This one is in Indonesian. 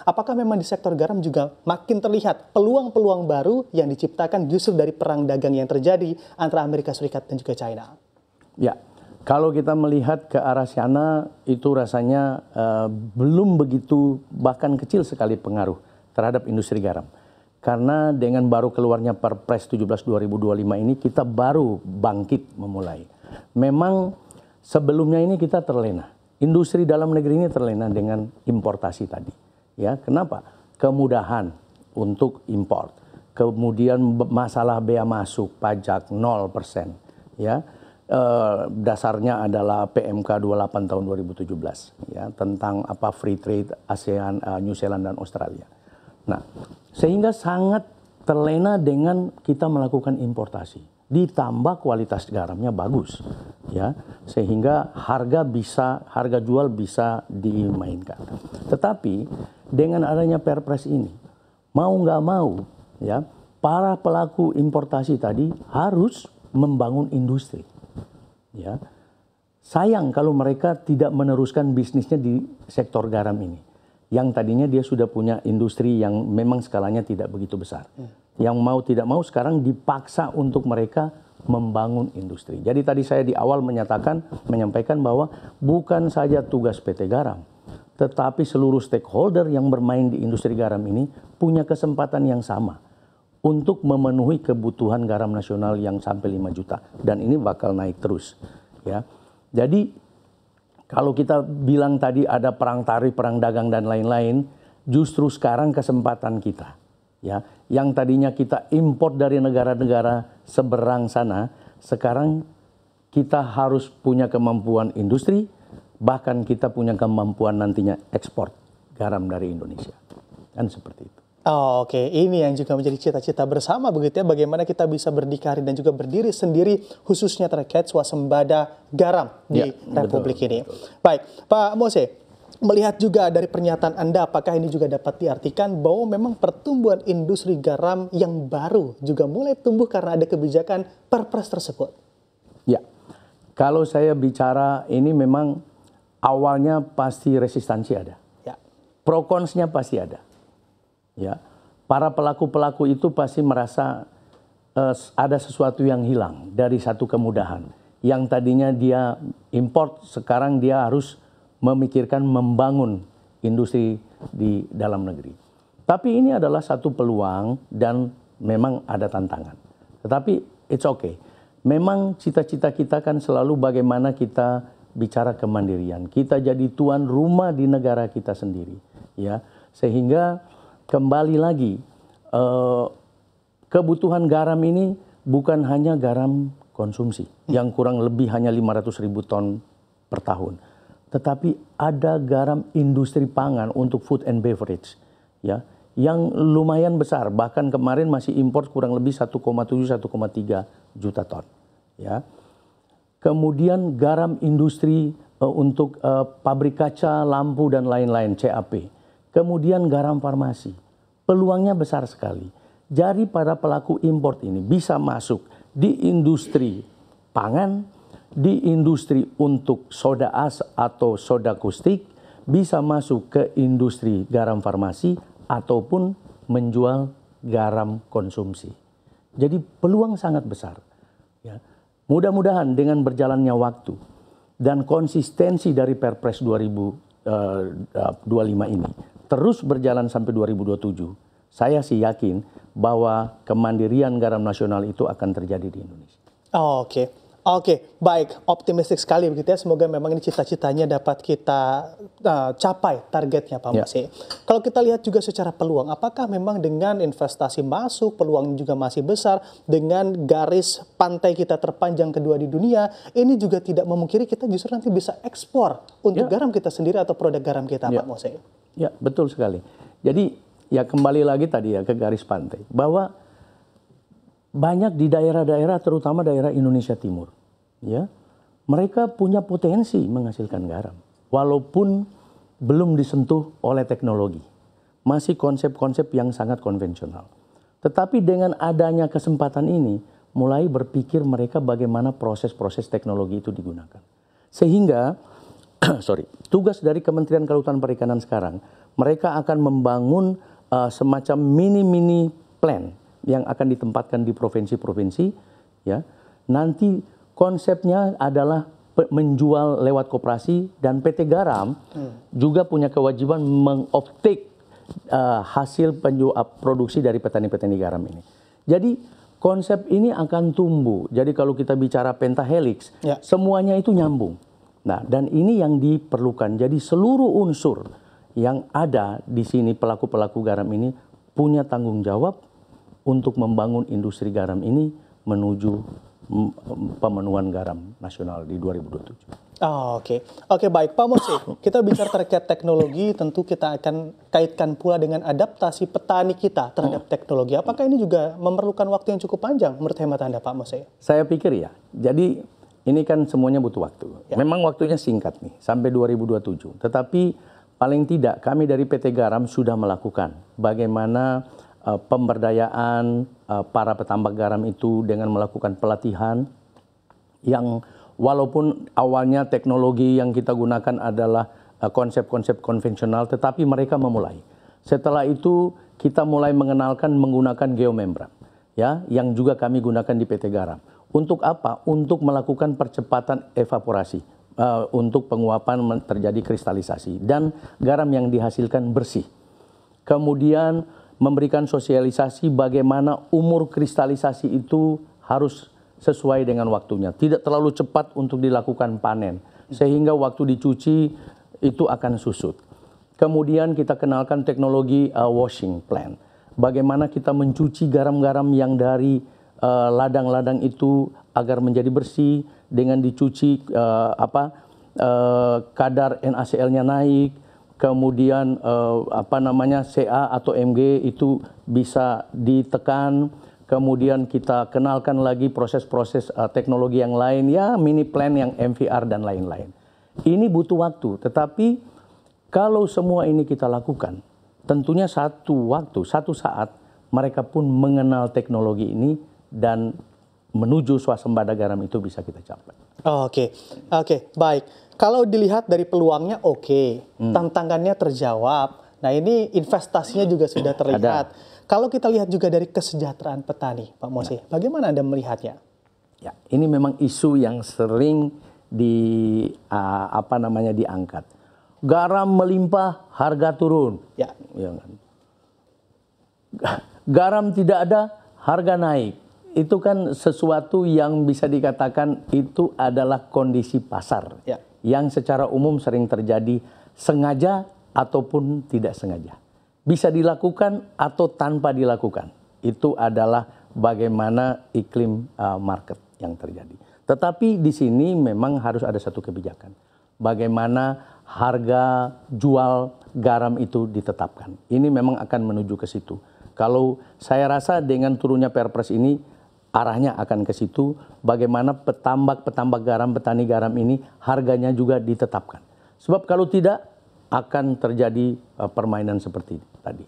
apakah memang di sektor garam juga makin terlihat peluang-peluang baru yang diciptakan justru dari perang dagang yang terjadi antara Amerika Serikat dan juga China? Ya, kalau kita melihat ke arah sana itu rasanya belum begitu, bahkan kecil sekali pengaruh terhadap industri garam. Karena dengan baru keluarnya Perpres 17/2025 ini kita baru bangkit memulai. Memang sebelumnya ini kita terlena. Industri dalam negeri ini terlena dengan importasi tadi. Ya, kenapa? Kemudahan untuk import. Kemudian masalah bea masuk, pajak 0%. Ya, dasarnya adalah PMK 28 tahun 2017. Ya, tentang apa free trade ASEAN, New Zealand dan Australia. Nah, sehingga sangat terlena dengan kita melakukan importasi. Ditambah kualitas garamnya bagus, ya, sehingga harga jual bisa dimainkan. Tetapi dengan adanya Perpres ini, mau nggak mau, ya, para pelaku importasi tadi harus membangun industri, ya. Sayang kalau mereka tidak meneruskan bisnisnya di sektor garam ini, yang tadinya dia sudah punya industri yang memang skalanya tidak begitu besar. Yang mau tidak mau sekarang dipaksa untuk mereka membangun industri. Jadi tadi saya di awal menyampaikan bahwa bukan saja tugas PT Garam, tetapi seluruh stakeholder yang bermain di industri garam ini punya kesempatan yang sama untuk memenuhi kebutuhan garam nasional yang sampai 5 juta. Dan ini bakal naik terus. Ya. Jadi kalau kita bilang tadi ada perang tarif, perang dagang dan lain-lain, justru sekarang kesempatan kita. Ya, yang tadinya kita import dari negara-negara seberang sana, sekarang kita harus punya kemampuan industri, bahkan kita punya kemampuan nantinya ekspor garam dari Indonesia. Kan seperti itu. Oh, oke, ini yang juga menjadi cita-cita bersama begitu ya, bagaimana kita bisa berdikari dan juga berdiri sendiri khususnya terkait swasembada garam di Republik ini. Betul. Baik, Pak Mose, melihat juga dari pernyataan Anda, apakah ini juga dapat diartikan bahwa memang pertumbuhan industri garam yang baru juga mulai tumbuh karena ada kebijakan Perpres tersebut? Ya, kalau saya bicara ini memang awalnya pasti resistansi ada. Ya. Pro konsnya pasti ada. Ya, para pelaku-pelaku itu pasti merasa ada sesuatu yang hilang dari satu kemudahan. Yang tadinya dia import, sekarang dia harus memikirkan membangun industri di dalam negeri. Tapi ini adalah satu peluang dan memang ada tantangan. Tetapi it's okay. Memang cita-cita kita kan selalu bagaimana kita bicara kemandirian. Kita jadi tuan rumah di negara kita sendiri. Ya, sehingga kembali lagi, kebutuhan garam ini bukan hanya garam konsumsi yang kurang lebih hanya 500.000 ton per tahun, tetapi ada garam industri pangan untuk food and beverage, ya, yang lumayan besar. Bahkan kemarin masih impor kurang lebih 1,7-1,3 juta ton, ya. Kemudian garam industri untuk pabrik kaca, lampu dan lain-lain (CAP). Kemudian garam farmasi, peluangnya besar sekali. Jadi para pelaku import ini bisa masuk di industri pangan, di industri untuk soda as atau soda kaustik, bisa masuk ke industri garam farmasi ataupun menjual garam konsumsi. Jadi peluang sangat besar. Ya. Mudah-mudahan dengan berjalannya waktu dan konsistensi dari Perpres 2025 ini terus berjalan sampai 2027, saya sih yakin bahwa kemandirian garam nasional itu akan terjadi di Indonesia. Oke, baik, optimistik sekali begitu ya. Semoga memang ini cita-citanya dapat kita capai targetnya, Pak Mose. Kalau kita lihat juga secara peluang, apakah memang dengan investasi masuk, peluang juga masih besar, dengan garis pantai kita terpanjang kedua di dunia, ini juga tidak memungkiri kita justru nanti bisa ekspor untuk garam kita sendiri atau produk garam kita, Pak Mose? Ya, betul sekali. Jadi ya kembali lagi tadi ya ke garis pantai, bahwa banyak di daerah-daerah, terutama daerah Indonesia Timur, ya, mereka punya potensi menghasilkan garam, walaupun belum disentuh oleh teknologi, masih konsep-konsep yang sangat konvensional. Tetapi dengan adanya kesempatan ini, mulai berpikir mereka bagaimana proses-proses teknologi itu digunakan, sehingga tugas dari Kementerian Kelautan Perikanan sekarang, mereka akan membangun semacam mini plan yang akan ditempatkan di provinsi-provinsi, ya. Nanti konsepnya adalah menjual lewat koperasi, dan PT Garam juga punya kewajiban meng-offtake hasil produksi dari petani-petani garam ini. Jadi konsep ini akan tumbuh. Jadi kalau kita bicara pentahelix, semuanya itu nyambung. Nah, dan ini yang diperlukan. Jadi seluruh unsur yang ada di sini, pelaku-pelaku garam ini punya tanggung jawab untuk membangun industri garam ini menuju pemenuhan garam nasional di 2027. Oke, baik Pak Mose. Kita bicara terkait teknologi, tentu kita akan kaitkan pula dengan adaptasi petani kita terhadap teknologi. Apakah ini juga memerlukan waktu yang cukup panjang menurut hemat Anda, Pak Mose? Saya pikir ya. Jadi ini kan semuanya butuh waktu. Memang waktunya singkat nih, sampai 2027. Tetapi paling tidak kami dari PT Garam sudah melakukan bagaimana pemberdayaan para petambak garam itu dengan melakukan pelatihan yang walaupun awalnya teknologi yang kita gunakan adalah konsep-konsep konvensional, tetapi mereka memulai. Setelah itu kita mulai mengenalkan menggunakan geomembran, ya, yang juga kami gunakan di PT Garam. Untuk apa? Untuk melakukan percepatan evaporasi, untuk penguapan terjadi kristalisasi dan garam yang dihasilkan bersih. Kemudian memberikan sosialisasi bagaimana umur kristalisasi itu harus sesuai dengan waktunya. Tidak terlalu cepat untuk dilakukan panen, sehingga waktu dicuci itu akan susut. Kemudian kita kenalkan teknologi washing plant. Bagaimana kita mencuci garam-garam yang dari ladang-ladang itu agar menjadi bersih dengan dicuci kadar NaCl-nya naik. Kemudian Ca atau Mg itu bisa ditekan. Kemudian kita kenalkan lagi proses-proses teknologi yang lain, ya mini plan yang MVR dan lain-lain. Ini butuh waktu, tetapi kalau semua ini kita lakukan, tentunya satu saat mereka pun mengenal teknologi ini dan menuju swasembada garam itu bisa kita capai. Oke, baik. Kalau dilihat dari peluangnya tantangannya terjawab. Nah ini investasinya juga sudah terlihat. Kalau kita lihat juga dari kesejahteraan petani, Pak Mose, bagaimana Anda melihatnya? Ya, ini memang isu yang sering diangkat. Garam melimpah, harga turun. Ya. Garam tidak ada, harga naik. Itu kan sesuatu yang bisa dikatakan itu adalah kondisi pasar. Ya. Yang secara umum sering terjadi sengaja ataupun tidak sengaja. Bisa dilakukan atau tanpa dilakukan. Itu adalah bagaimana iklim market yang terjadi. Tetapi di sini memang harus ada satu kebijakan. Bagaimana harga jual garam itu ditetapkan. Ini memang akan menuju ke situ. Kalau saya rasa dengan turunnya Perpres ini, arahnya akan ke situ, bagaimana petambak garam, petani garam ini harganya juga ditetapkan. Sebab kalau tidak, akan terjadi permainan seperti tadi.